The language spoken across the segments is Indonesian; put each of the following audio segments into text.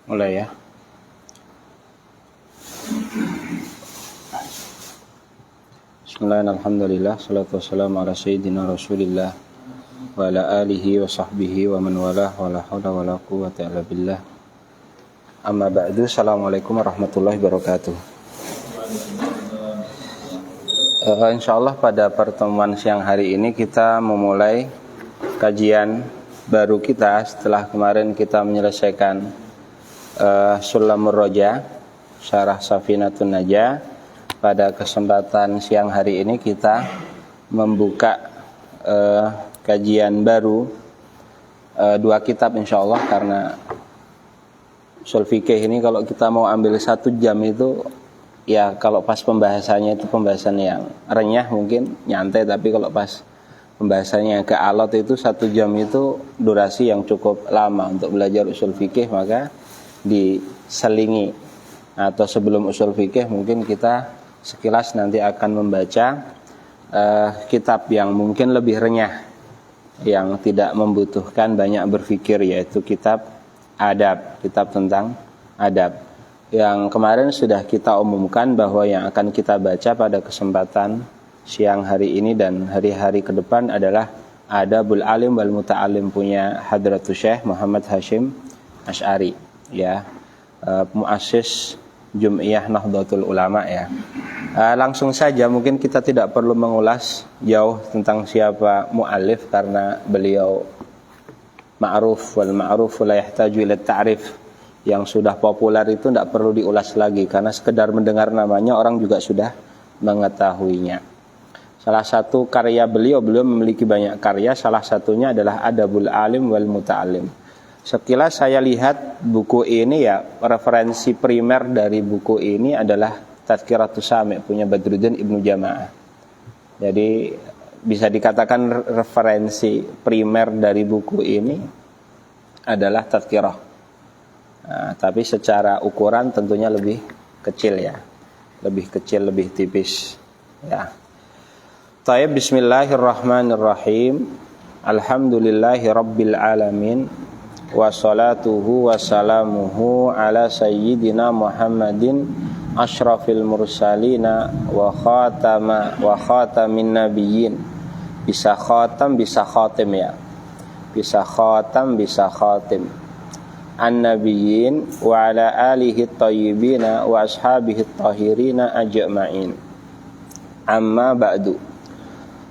Mulai ya. Bismillahirrahmanirrahim. Alhamdulillah, salatu wassalamu ala sayyidina Rasulillah wa ala alihi wa sahbihi wa man walah wa la haula wa la quwwata illa billah. Amma ba'du. Assalamualaikum warahmatullahi wabarakatuh. Insyaallah pada pertemuan siang hari ini kita memulai kajian baru kita setelah kemarin kita menyelesaikan Sulamur Roja, Syarah Safinatun Najah. Pada kesempatan siang hari ini kita membuka kajian baru dua kitab insyaallah, karena ushul fikih ini kalau kita mau ambil 1 jam itu ya, kalau pas pembahasannya itu pembahasan yang renyah mungkin nyantai, tapi kalau pas pembahasannya ke alot itu 1 jam itu durasi yang cukup lama untuk belajar ushul fikih. Maka diselingi atau sebelum ushul fikih mungkin kita sekilas nanti akan membaca kitab yang mungkin lebih renyah, yang tidak membutuhkan banyak berpikir, yaitu kitab adab, kitab tentang adab. Yang kemarin sudah kita umumkan bahwa yang akan kita baca pada kesempatan siang hari ini dan hari-hari ke depan adalah Adabul Alim wal Muta'alim punya Hadratus Syekh Muhammad Hashim Asy'ari, ya, muassis Jum'iyah Nahdlatul Ulama, ya. Langsung saja, mungkin kita tidak perlu mengulas jauh tentang siapa mu'allif karena beliau ma'ruf, wal ma'ruf la yahtaju ila ta'rif. Yang sudah populer itu tidak perlu diulas lagi, karena sekedar mendengar namanya orang juga sudah mengetahuinya. Salah satu karya beliau memiliki banyak karya, salah satunya adalah Adabul Alim wal Muta'alim. Sekilas saya lihat buku ini, ya, referensi primer dari buku ini adalah Tazkiratus Sami' punya Badruddin Ibnu Jamaah. Jadi bisa dikatakan referensi primer dari buku ini adalah Tazkirah. Nah, tapi secara ukuran tentunya lebih kecil, ya, lebih kecil, lebih tipis, ya. Taib, bismillahirrahmanirrahim. Alhamdulillahi rabbil alamin. Wassalatuhu wassalamuhu ala sayyidina Muhammadin asyrafil mursalina wa khatamin nabiyyin. Bisa khatam, bisa khatim, ya. Bisa khatam, bisa khatim. An-nabiyyin wa ala alihi thayyibina wa ashabihi tahirina ajma'in. Amma ba'du.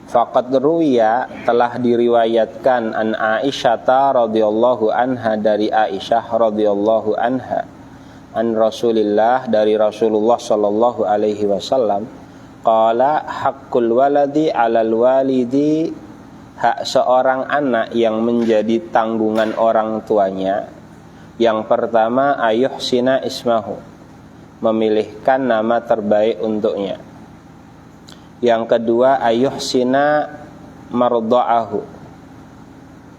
Faqad ruwiya, telah diriwayatkan, an Aisyah radhiyallahu anha, dari Aisyah radhiyallahu anha, an Rasulillah, dari Rasulullah sallallahu alaihi wasallam, qala haqqul waladi 'alal walidi, hak seorang anak yang menjadi tanggungan orang tuanya. Yang pertama, ayuhsina ismahu, memilihkan nama terbaik untuknya. Yang kedua, ayuhsina marda'ahu.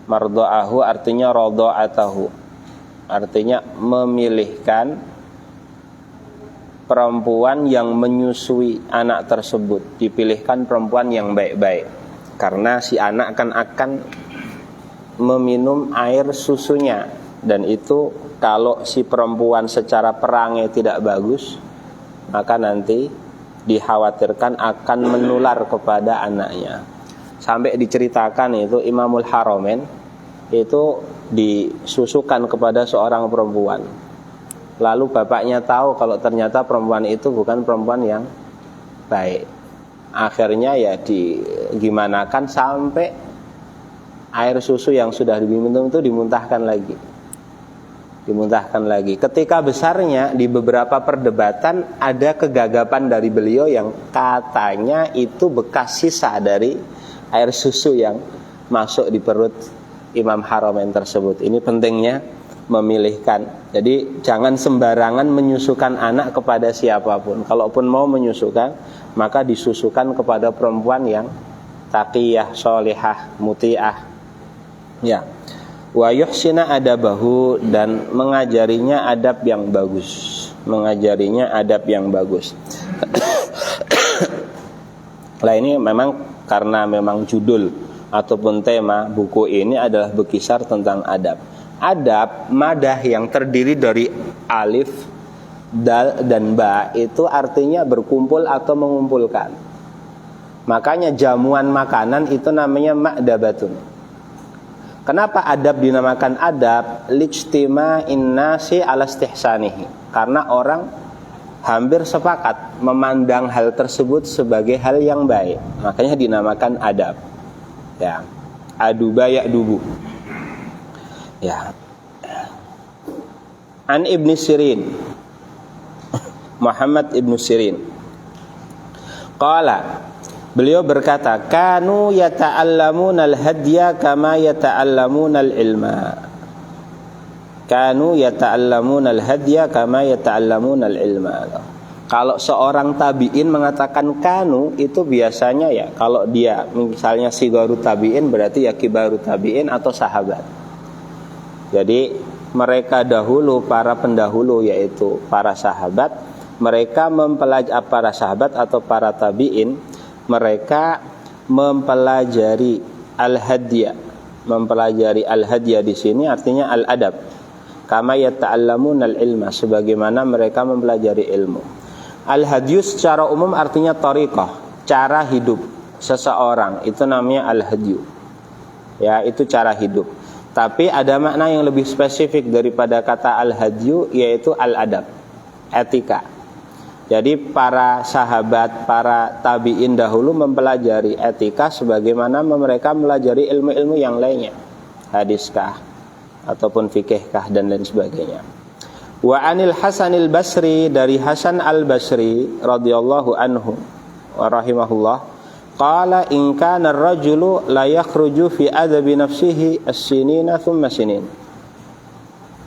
Marda'ahu artinya rada'atahu, artinya memilihkan perempuan yang menyusui anak tersebut. Dipilihkan perempuan yang baik-baik, karena si anak akan meminum air susunya. Dan itu kalau si perempuan secara perangai tidak bagus, maka nanti dikhawatirkan akan menular kepada anaknya. Sampai diceritakan itu Imamul Haramain itu disusukan kepada seorang perempuan. Lalu bapaknya tahu kalau ternyata perempuan itu bukan perempuan yang baik. Akhirnya ya digimanakan sampai air susu yang sudah diminum itu dimuntahkan lagi. Ketika besarnya, di beberapa perdebatan ada kegagapan dari beliau yang katanya itu bekas sisa dari air susu yang masuk di perut Imam Haramain tersebut. Ini pentingnya memilihkan. Jadi jangan sembarangan menyusukan anak kepada siapapun. Kalaupun mau menyusukan, maka disusukan kepada perempuan yang taqiyah, sholihah, muti'ah, ya. Wa yuhsina adabahu, dan mengajarinya adab yang bagus. Lah ini memang karena memang judul ataupun tema buku ini adalah berkisar tentang adab. Adab, madah yang terdiri dari alif, dal, dan ba itu artinya berkumpul atau mengumpulkan. Makanya jamuan makanan itu namanya ma'dabatun. Kenapa adab dinamakan adab? Lijtima'in nasi ala istihsanihi. Karena orang hampir sepakat memandang hal tersebut sebagai hal yang baik. Makanya dinamakan adab. Ya. Aduba ya'dubu. Ya. An Ibn Sirin, Muhammad Ibn Sirin, qala, beliau berkata, kanu yata'allamuna al-hadya kama yata'allamuna al-ilma. Kanu yata'allamuna al-hadya kama yata'allamuna al-ilma. Kalau seorang tabi'in mengatakan kanu, itu biasanya ya, kalau dia misalnya sigaru tabi'in berarti ya kibaru tabi'in atau sahabat. Jadi mereka dahulu, para pendahulu yaitu para sahabat, mereka mempelajari, para sahabat atau para tabi'in, mereka mempelajari al-hadya. Mempelajari al-hadya di sini artinya al-adab. Kama yata'allamuna al-ilma, sebagaimana mereka mempelajari ilmu. Al-hadyu secara umum artinya thariqah, cara hidup seseorang, itu namanya al-hadyu. Ya, itu cara hidup. Tapi ada makna yang lebih spesifik daripada kata al-hadyu, yaitu al-adab, etika. Jadi para sahabat, para tabi'in dahulu mempelajari etika sebagaimana mereka mempelajari ilmu-ilmu yang lainnya, hadiskah ataupun fikihkah dan lain sebagainya. Wa anil Hasanil Basri, dari Hasan al-Basri radhiyallahu anhu wa rahimahullah, qala in kana ar-rajulu la yakhruju fi adabi nafsihi as-sinina thumma sinin.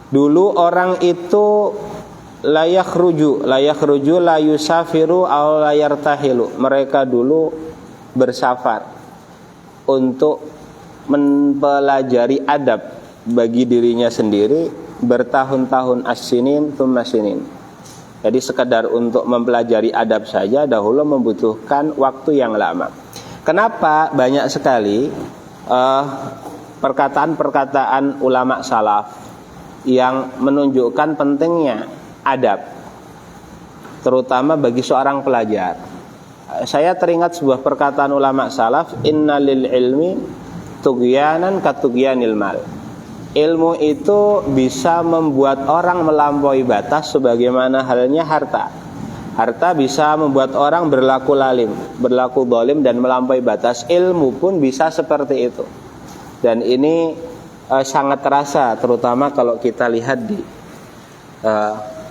Dulu orang itu la yakhruju la yusafiru aw la yartahilu. Mereka dulu bersafar untuk mempelajari adab bagi dirinya sendiri bertahun-tahun, as-sinin thumma sinin. Jadi sekedar untuk mempelajari adab saja dahulu membutuhkan waktu yang lama. Kenapa banyak sekali perkataan-perkataan ulama salaf yang menunjukkan pentingnya adab, terutama bagi seorang pelajar. Saya teringat sebuah perkataan ulama salaf, inna lil ilmi tughyanan katugyanil mal. Ilmu itu bisa membuat orang melampaui batas sebagaimana halnya harta. Harta bisa membuat orang berlaku lalim, berlaku zalim dan melampaui batas. Ilmu pun bisa seperti itu. Dan ini sangat terasa, terutama kalau kita lihat di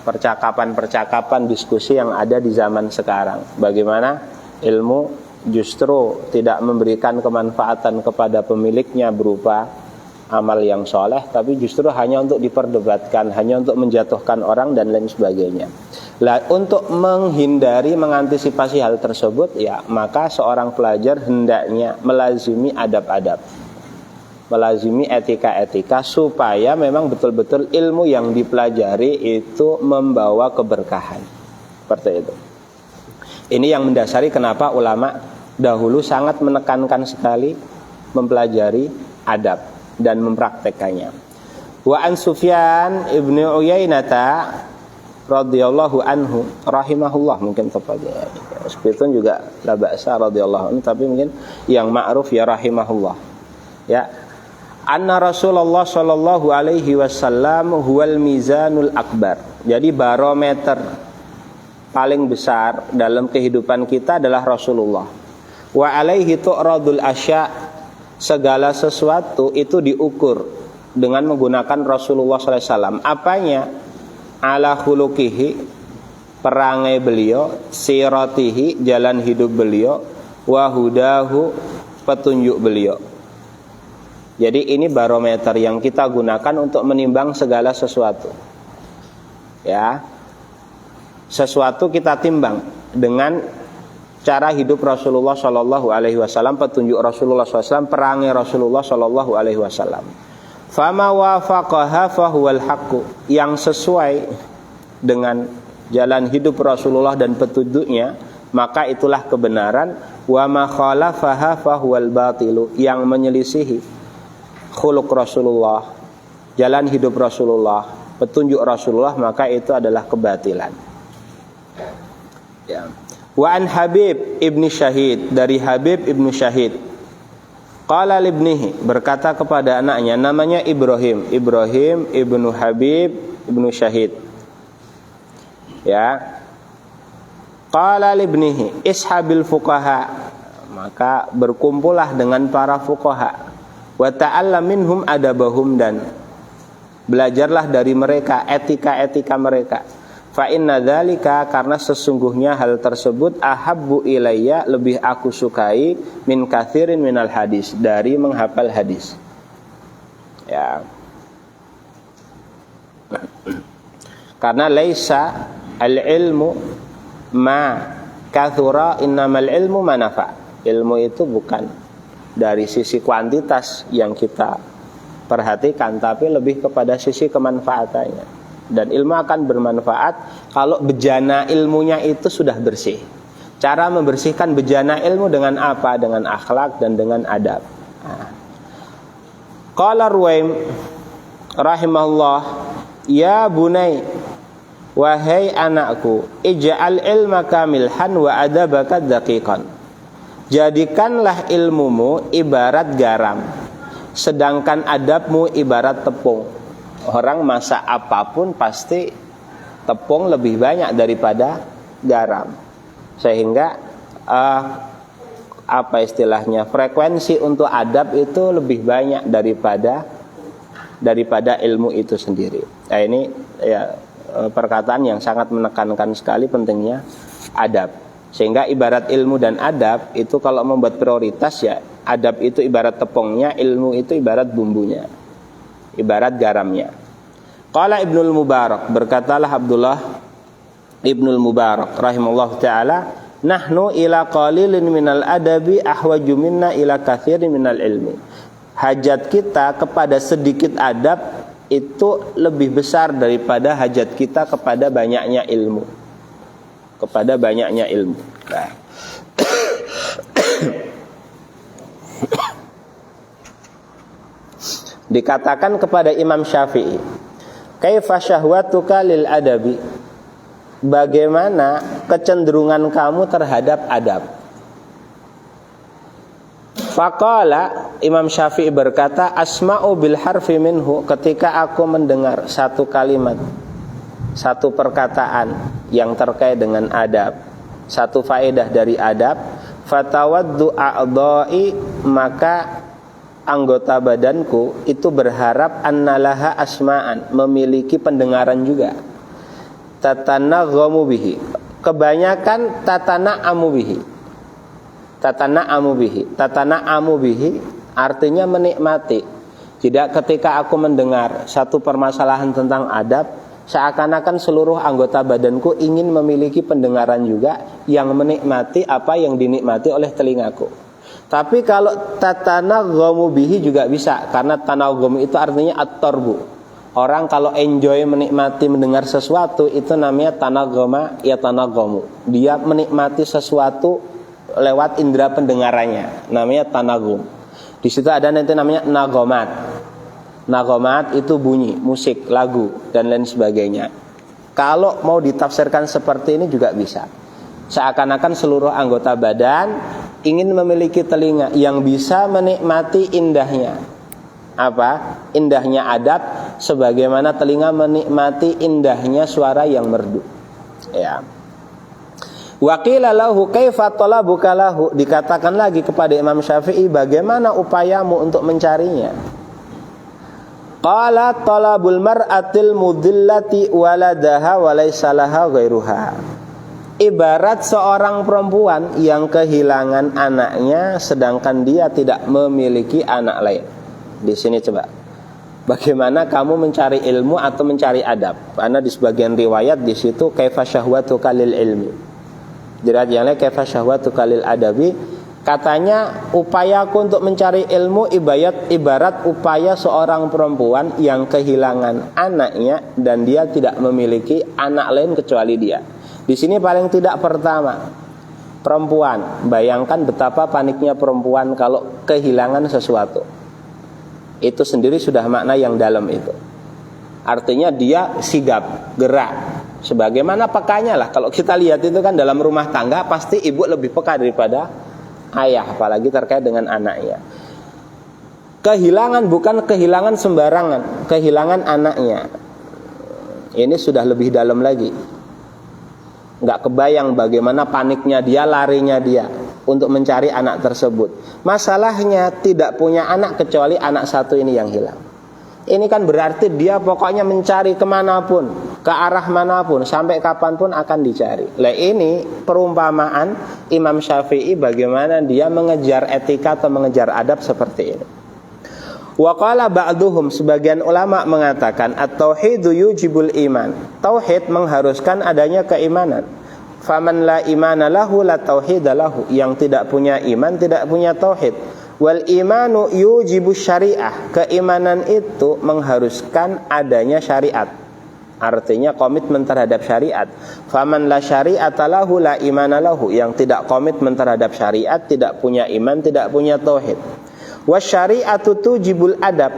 percakapan-percakapan diskusi yang ada di zaman sekarang. Bagaimana ilmu justru tidak memberikan kemanfaatan kepada pemiliknya berupa amal yang soleh, tapi justru hanya untuk diperdebatkan, hanya untuk menjatuhkan orang dan lain sebagainya. Lah, untuk menghindari, mengantisipasi hal tersebut, ya maka seorang pelajar hendaknya melazimi adab-adab, melazimi etika-etika, supaya memang betul-betul ilmu yang dipelajari itu membawa keberkahan. Seperti itu. Ini yang mendasari kenapa ulama dahulu sangat menekankan sekali mempelajari adab dan mempraktekannya. Wa an Sufyan ibnu Uyainata radhiyallahu anhu rahimahullah, mungkin tepatnya sebetulnya juga la ba'sa radhiyallahu anhu, tapi mungkin yang ma'ruf ya rahimahullah. Ya, anna Rasulullah sallallahu alaihi wasallam huwal mizanul akbar. Jadi barometer paling besar dalam kehidupan kita adalah Rasulullah. Wa alaihi tu'radul asya', segala sesuatu itu diukur dengan menggunakan Rasulullah SAW. Apanya? Ala khuluqihi, perangai beliau, siratihi, jalan hidup beliau, wahudahu, petunjuk beliau. Jadi ini barometer yang kita gunakan untuk menimbang segala sesuatu. Ya, sesuatu kita timbang dengan cara hidup Rasulullah Shallallahu Alaihi Wasallam, petunjuk Rasulullah SAW, perangai Rasulullah Shallallahu Alaihi Wasallam. Fama wafaqaha fahuwal haqqu, yang sesuai dengan jalan hidup Rasulullah dan petunjuknya, maka itulah kebenaran. wa ma khalafaha fahuwal batilu, yang menyelisihi khuluq Rasulullah, jalan hidup Rasulullah, petunjuk Rasulullah, maka itu adalah kebatilan. Ya. Wa an Habib ibni Syahid, dari Habib ibnu Syahid, qala libnihi, berkata kepada anaknya, namanya Ibrahim ibnu Habib ibnu Syahid. Ya. Qala libnihi ishabil fuqaha, maka berkumpullah dengan para fuqaha, wa ta'allam minhum adabahum, dan belajarlah dari mereka etika-etika mereka. Fa inna dzalika, karena sesungguhnya hal tersebut ahabbu ilayya, lebih aku sukai, min katsirin minal hadis, dari menghafal hadis. Ya. Karena laisa al-ilmu ma kathura, innamal ilmu manafa. Ilmu itu bukan dari sisi kuantitas yang kita perhatikan, tapi lebih kepada sisi kemanfaatannya. Dan ilmu akan bermanfaat kalau bejana ilmunya itu sudah bersih. Cara membersihkan bejana ilmu dengan apa? Dengan akhlak dan dengan adab. Qala Ruwaim rahimahullah, ya bunai, wahai anakku, ij'al ilmaka milhan wa adabaka daqiqan. Jadikanlah ilmumu ibarat garam, sedangkan adabmu ibarat tepung. Orang masak apapun pasti tepung lebih banyak daripada garam. Sehingga apa istilahnya, frekuensi untuk adab itu lebih banyak daripada ilmu itu sendiri. Nah, ini ya perkataan yang sangat menekankan sekali pentingnya adab. Sehingga ibarat ilmu dan adab itu kalau membuat prioritas, ya adab itu ibarat tepungnya, ilmu itu ibarat bumbunya, ibarat garamnya. Qala Ibnul Mubarak, berkatalah Abdullah Ibnul Mubarak rahimahullah ta'ala, nahnu ila qalilin minal adabi ahwaju minna ila kathirin minal ilmi. Hajat kita kepada sedikit adab itu lebih besar daripada hajat kita kepada banyaknya ilmu. Nah. Dikatakan kepada Imam Syafi'i, kaifa syahwatuka lil adabi, bagaimana kecenderungan kamu terhadap adab? Faqala, Imam Syafi'i berkata, asma'u bil harfi minhu, ketika aku mendengar satu kalimat, satu perkataan yang terkait dengan adab, satu faedah dari adab, fatawaddu a'dha'i, maka anggota badanku itu berharap annalaha asma'an, memiliki pendengaran juga, tatanaghamu bihi, kebanyakan tatana'amu bihi artinya menikmati. Tidak, ketika aku mendengar satu permasalahan tentang adab, seakan-akan seluruh anggota badanku ingin memiliki pendengaran juga yang menikmati apa yang dinikmati oleh telingaku. Tapi kalau tatanaghamu bihi juga bisa, karena tanaghamu itu artinya at-tarbu. Orang kalau enjoy, menikmati mendengar sesuatu, itu namanya tanaghama ya tanaghamu. Dia menikmati sesuatu lewat indera pendengarannya, namanya tanaghum. Di situ ada nanti namanya nagomat. Nagomat itu bunyi, musik, lagu dan lain sebagainya. Kalau mau ditafsirkan seperti ini juga bisa. Seakan-akan seluruh anggota badan ingin memiliki telinga yang bisa menikmati indahnya apa? Indahnya adab, sebagaimana telinga menikmati indahnya suara yang merdu. Ya. Wa qila lahu kaifa talabuka lahu, dikatakan lagi kepada Imam Syafi'i, bagaimana upayamu untuk mencarinya? Qala talabul mar'atil mudillati waladaha wa laysa laha ghairuha. Ibarat seorang perempuan yang kehilangan anaknya sedangkan dia tidak memiliki anak lain. Di sini coba, bagaimana kamu mencari ilmu atau mencari adab? Karena di sebagian riwayat di situ kaifa syahwatuka lil ilmi. Diriwayat yang lain kaifa syahwatuka lil adabi. Katanya upayaku untuk mencari ilmu ibarat upaya seorang perempuan yang kehilangan anaknya dan dia tidak memiliki anak lain kecuali dia. Di sini paling tidak pertama, perempuan. Bayangkan betapa paniknya perempuan kalau kehilangan sesuatu. Itu sendiri sudah makna yang dalam itu. Artinya dia sigap, gerak. Sebagaimana pekanya lah. Kalau kita lihat itu kan dalam rumah tangga pasti ibu lebih peka daripada ayah, apalagi terkait dengan anaknya. Kehilangan bukan kehilangan sembarangan, kehilangan anaknya. Ini sudah lebih dalam lagi. Nggak kebayang bagaimana paniknya dia, larinya dia untuk mencari anak tersebut. Masalahnya tidak punya anak kecuali anak satu ini yang hilang. Ini kan berarti dia pokoknya mencari kemanapun, ke arah manapun, sampai kapanpun akan dicari. Lah ini perumpamaan Imam Syafi'i bagaimana dia mengejar etika atau mengejar adab seperti ini. Wa qala ba'duhum, sebagian ulama mengatakan at-tauhidu yujibul iman. Tauhid mengharuskan adanya keimanan. Faman la imana lahu la tauhida lahu. Yang tidak punya iman tidak punya tauhid. Wal imanu yujibu syariah. Keimanan itu mengharuskan adanya syariat. Artinya komitmen terhadap syariat. Faman la syari'ata lahu la imana lahu. Yang tidak komitmen terhadap syariat tidak punya iman, tidak punya tauhid. Wasyari'atu tujibul adab.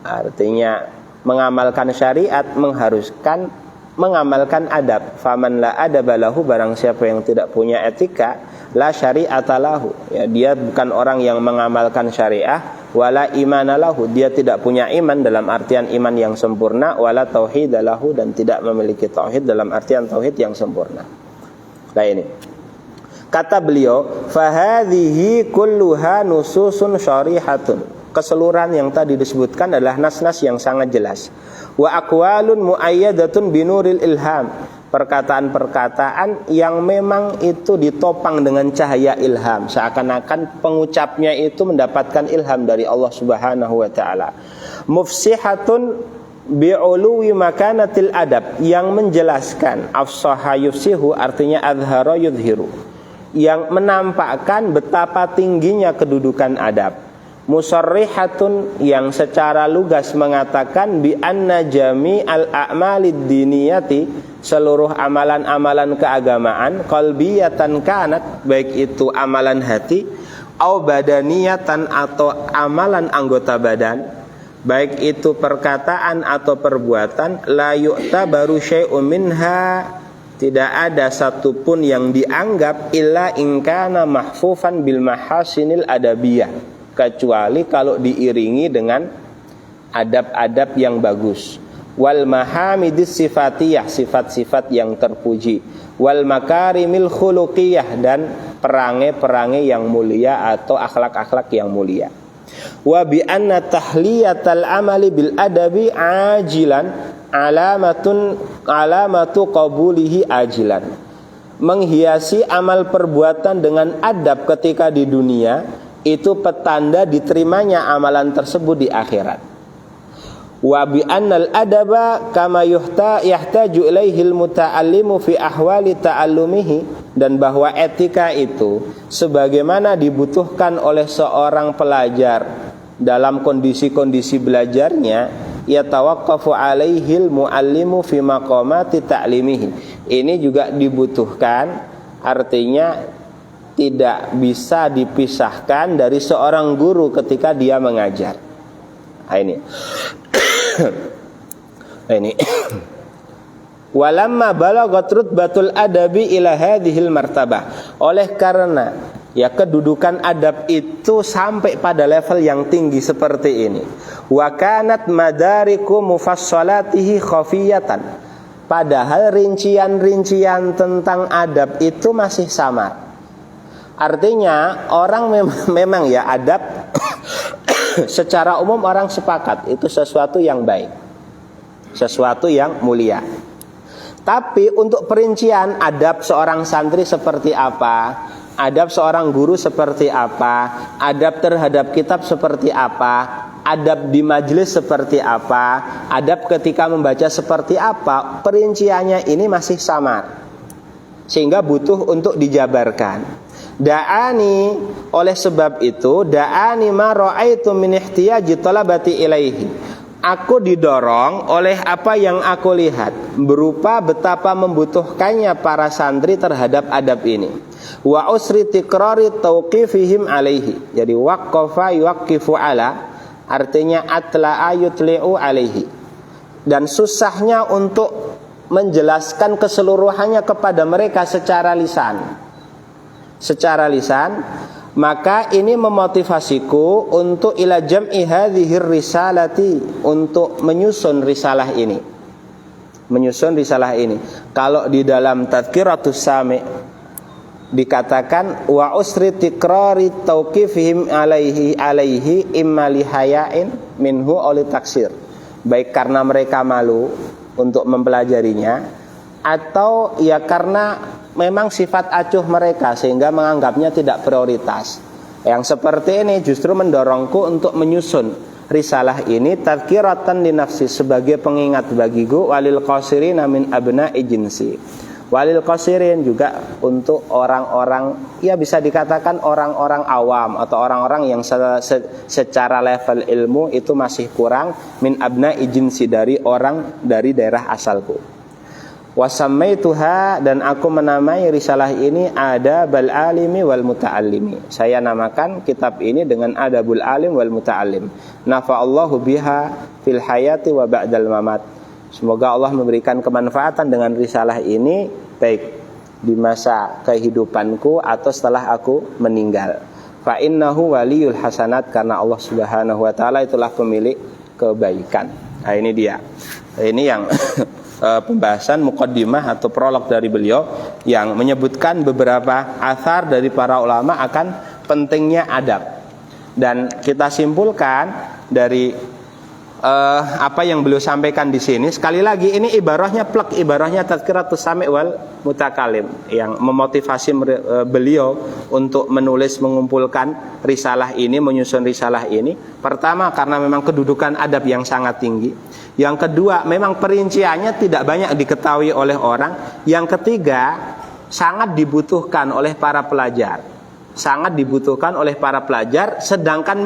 Artinya mengamalkan syariat mengharuskan mengamalkan adab. Faman la adaba lahu, barang siapa yang tidak punya etika, la syari'ata lahu, ya, dia bukan orang yang mengamalkan syariah. Wala imana lahu, dia tidak punya iman dalam artian iman yang sempurna. Wala tauhid lahu, dan tidak memiliki tauhid dalam artian tauhid yang sempurna. Nah ini kata beliau, fahadhihi kulluha nususun syarihatun. Keseluruhan yang tadi disebutkan adalah nas-nas yang sangat jelas. Wa aqwalun muayyadatun binuril ilham. Perkataan-perkataan yang memang itu ditopang dengan cahaya ilham, seakan-akan pengucapnya itu mendapatkan ilham dari Allah Subhanahu wa taala. Mufsihatun bi'uluwi makanatil adab, yang menjelaskan afsaha yufsihu, artinya adhara yudhiru, yang menampakkan betapa tingginya kedudukan adab. Musarrihatun, yang secara lugas mengatakan bi anna jami'al a'malid diniyati, seluruh amalan-amalan keagamaan, qalbiyatan kanat, baik itu amalan hati, au badaniyatan, atau amalan anggota badan, baik itu perkataan atau perbuatan, la yu'tabaru syai'un minha, tidak ada satupun yang dianggap illa ingkana mahfufan bil mahasinil adabiyah, kecuali kalau diiringi dengan adab-adab yang bagus. Wal mahamidis sifatiyah, sifat-sifat yang terpuji. Wal makarimil khuluqiyah, dan perangai-perangai yang mulia atau akhlak-akhlak yang mulia. Wa bi anna tahliyatal amali bil adabi ajilan alamatu qabulihi ajilan. Menghiasi amal perbuatan dengan adab ketika di dunia, itu petanda diterimanya amalan tersebut di akhirat. Wa bi annal adaba kama yahtaju ilaihil muta'allimu fi ahwali ta'allumihi, dan bahwa etika itu sebagaimana dibutuhkan oleh seorang pelajar dalam kondisi-kondisi belajarnya, yatawaqqafu alaihil muallimu fi maqamati ta'limihi. Ini juga dibutuhkan, artinya tidak bisa dipisahkan dari seorang guru ketika dia mengajar. Ini walamma balaghat rutbatul adabi ila hadhil martabah, oleh karena ya kedudukan adab itu sampai pada level yang tinggi seperti ini. Wa kanat madariku mufassalatihi khafiyatan, padahal rincian-rincian tentang adab itu masih samar. Artinya orang memang ya adab secara umum orang sepakat itu sesuatu yang baik, sesuatu yang mulia. Tapi untuk perincian adab seorang santri seperti apa, adab seorang guru seperti apa, adab terhadap kitab seperti apa, adab di majelis seperti apa, adab ketika membaca seperti apa, perinciannya ini masih samar, sehingga butuh untuk dijabarkan. Da'ani, oleh sebab itu, da'ani ma ra'aitu min ihtiyaji talabati ilaihi, aku didorong oleh apa yang aku lihat berupa betapa membutuhkannya para santri terhadap adab ini. Wa usri tikrari tauqifihim alaihi. Jadi waqqafa yuqqifu ala artinya atla'a yutli'u alaihi. Dan susahnya untuk menjelaskan keseluruhannya kepada mereka secara lisan. Secara lisan, maka ini memotivasiku untuk ila jam'i hadhir risalati, untuk menyusun risalah ini. Menyusun risalah ini. Kalau di dalam Tadhkiratus Sami' dikatakan wa usri tikrari tauqifihim alaihi imma lihayain minhu oli taksir, baik karena mereka malu untuk mempelajarinya atau ya karena memang sifat acuh mereka sehingga menganggapnya tidak prioritas. Yang seperti ini justru mendorongku untuk menyusun risalah ini tadhkiratan li nafsi, sebagai pengingat bagiku, walil qasirin min abna'i jinsi, walil qasirin juga untuk orang-orang, ya bisa dikatakan orang-orang awam atau orang-orang yang secara level ilmu itu masih kurang, min abna'i jinsi, dari orang dari daerah asalku. Wasammaituha, dan aku menamai risalah ini Adabul Alimi wal Muta'allimi. Saya namakan kitab ini dengan Adabul Alim wal Muta'allim. Nafa'allahu biha fil hayati wa ba'dal mamat. Semoga Allah memberikan kemanfaatan dengan risalah ini baik di masa kehidupanku atau setelah aku meninggal. Fa innahu waliyul hasanat, karena Allah Subhanahu wa taala itulah pemilik kebaikan. Nah, ini dia. Ini yang pembahasan muqaddimah atau prolog dari beliau yang menyebutkan beberapa athar dari para ulama akan pentingnya adab. Dan kita simpulkan dari apa yang beliau sampaikan di sini, sekali lagi ini ibarahnya plek, ibarahnya Tadhkiratus Sami' wal Mutakalim yang memotivasi beliau untuk menulis, mengumpulkan risalah ini, menyusun risalah ini. Pertama, karena memang kedudukan adab yang sangat tinggi. Yang kedua, memang perinciannya tidak banyak diketahui oleh orang. Yang ketiga, sangat dibutuhkan oleh para pelajar. Sangat dibutuhkan oleh para pelajar, sedangkan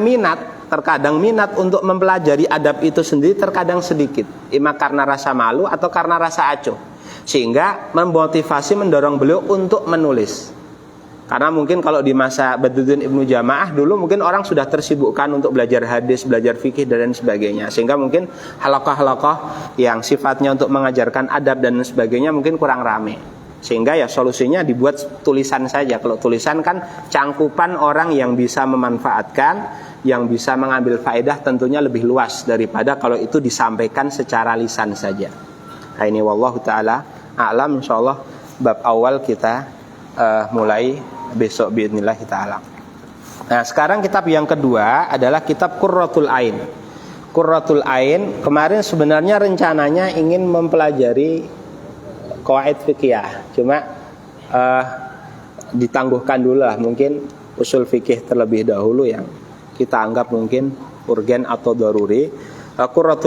terkadang minat untuk mempelajari adab itu sendiri terkadang sedikit, ima karena rasa malu atau karena rasa acuh, sehingga memotivasi, mendorong beliau untuk menulis. Karena mungkin kalau di masa Badruddin Ibnu Jamaah dulu mungkin orang sudah tersibukkan untuk belajar hadis, belajar fikih dan sebagainya, sehingga mungkin halaqah-halaqah yang sifatnya untuk mengajarkan adab dan sebagainya mungkin kurang rame. Sehingga ya solusinya dibuat tulisan saja. Kalau tulisan kan cangkupan orang yang bisa memanfaatkan, yang bisa mengambil faedah tentunya lebih luas daripada kalau itu disampaikan secara lisan saja. Nah, ini wallahu taala a'lam. Insyaallah bab awal kita mulai besok biidznillah taala. Nah, sekarang kitab yang kedua adalah kitab Qurratul Ain. Qurratul Ain kemarin sebenarnya rencananya ingin mempelajari qawaid fikih, cuma ditangguhkan dulu lah, mungkin usul fikih terlebih dahulu yang kita anggap mungkin urgen atau daruri. Qurratul